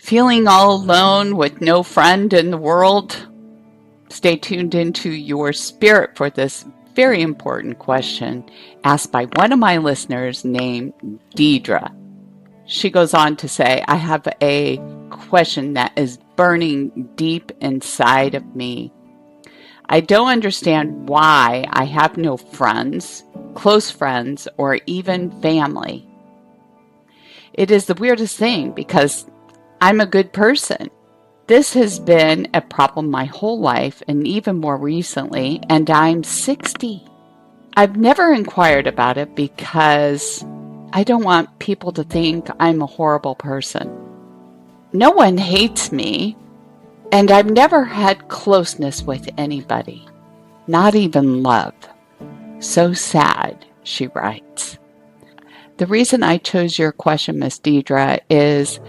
Feeling all alone with no friend in the world? Stay tuned into your spirit for this very important question asked by one of my listeners named Deidre. She goes on to say, I have a question that is burning deep inside of me. I don't understand why I have no friends, close friends, or even family. It is the weirdest thing because I'm a good person. This has been a problem my whole life and even more recently, and I'm 60. I've never inquired about it because I don't want people to think I'm a horrible person. No one hates me, and I've never had closeness with anybody, not even love. So sad, she writes. The reason I chose your question, Miss Deidre, is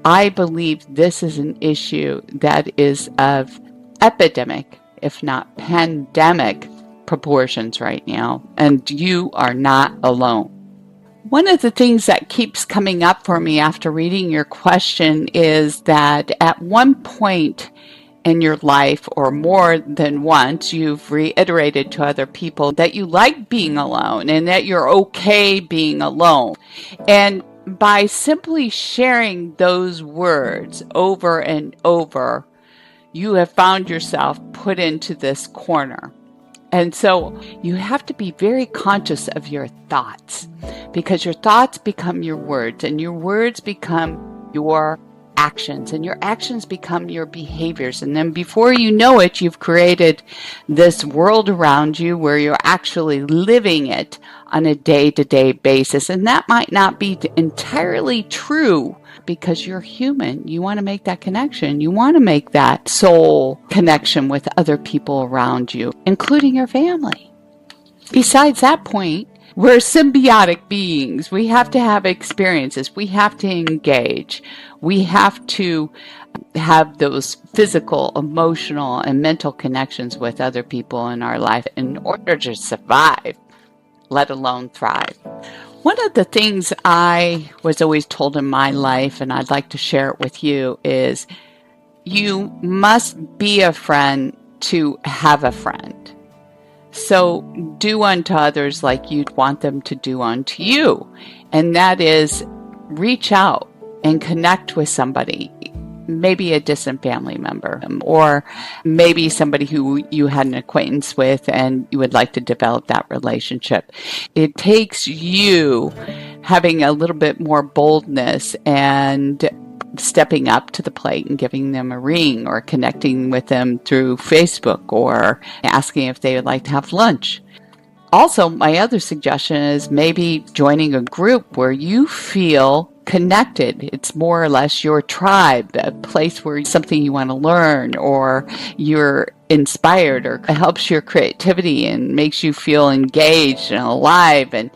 I believe this is an issue that is of epidemic, if not pandemic, proportions right now, and you are not alone. One of the things that keeps coming up for me after reading your question is that at one point in your life, or more than once, you've reiterated to other people that you like being alone and that you're okay being alone. And by simply sharing those words over and over, you have found yourself put into this corner. And so you have to be very conscious of your thoughts, because your thoughts become your words, and your words become your actions, and your actions become your behaviors. And then before you know it, you've created this world around you where you're actually living it on a day-to-day basis. And that might not be entirely true because you're human. You want to make that connection. You want to make that soul connection with other people around you, including your family. Besides that point, we're symbiotic beings. We have to have experiences. We have to engage. We have to have those physical, emotional, and mental connections with other people in our life in order to survive, let alone thrive. One of the things I was always told in my life, and I'd like to share it with you, is you must be a friend to have a friend. So do unto others like you'd want them to do unto you. And that is reach out and connect with somebody, maybe a distant family member, or maybe somebody who you had an acquaintance with and you would like to develop that relationship. It takes you having a little bit more boldness and stepping up to the plate and giving them a ring, or connecting with them through Facebook, or asking if they would like to have lunch. Also, my other suggestion is maybe joining a group where you feel connected. It's more or less your tribe, a place where something you want to learn, or you're inspired, or helps your creativity and makes you feel engaged and alive. And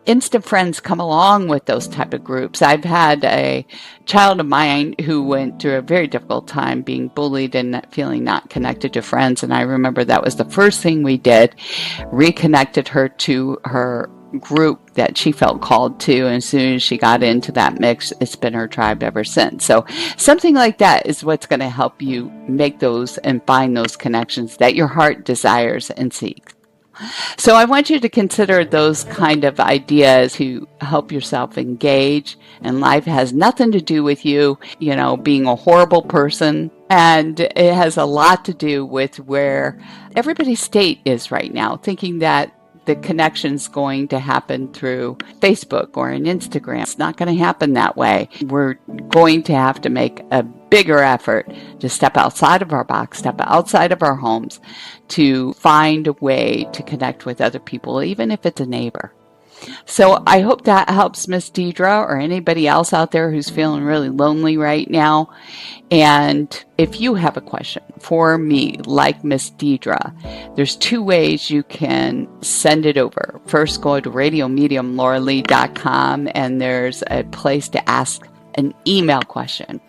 instant friends come along with those type of groups. I've had a child of mine who went through a very difficult time being bullied and feeling not connected to friends. And I remember that was the first thing we did, reconnected her to her group that she felt called to, and as soon as she got into that mix, it's been her tribe ever since. So something like that is what's going to help you make those and find those connections that your heart desires and seeks. So I want you to consider those kind of ideas to help yourself engage, and life has nothing to do with you, being a horrible person. And it has a lot to do with where everybody's state is right now, thinking that the connection's going to happen through Facebook or an Instagram. It's not going to happen that way. We're going to have to make a bigger effort to step outside of our box, step outside of our homes, to find a way to connect with other people, even if it's a neighbor. So I hope that helps Miss Deidre, or anybody else out there who's feeling really lonely right now. And if you have a question for me, like Miss Deidre, there's two ways you can send it over. First, go to radiomediumlauralee.com, and there's a place to ask an email question.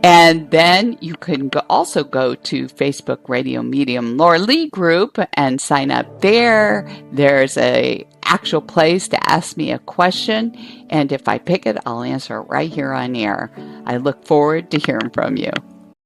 And then you can also go to Facebook Radio Medium Laura Lee group and sign up there. There's a actual place to ask me a question, and if I pick it, I'll answer it right here on air. I look forward to hearing from you.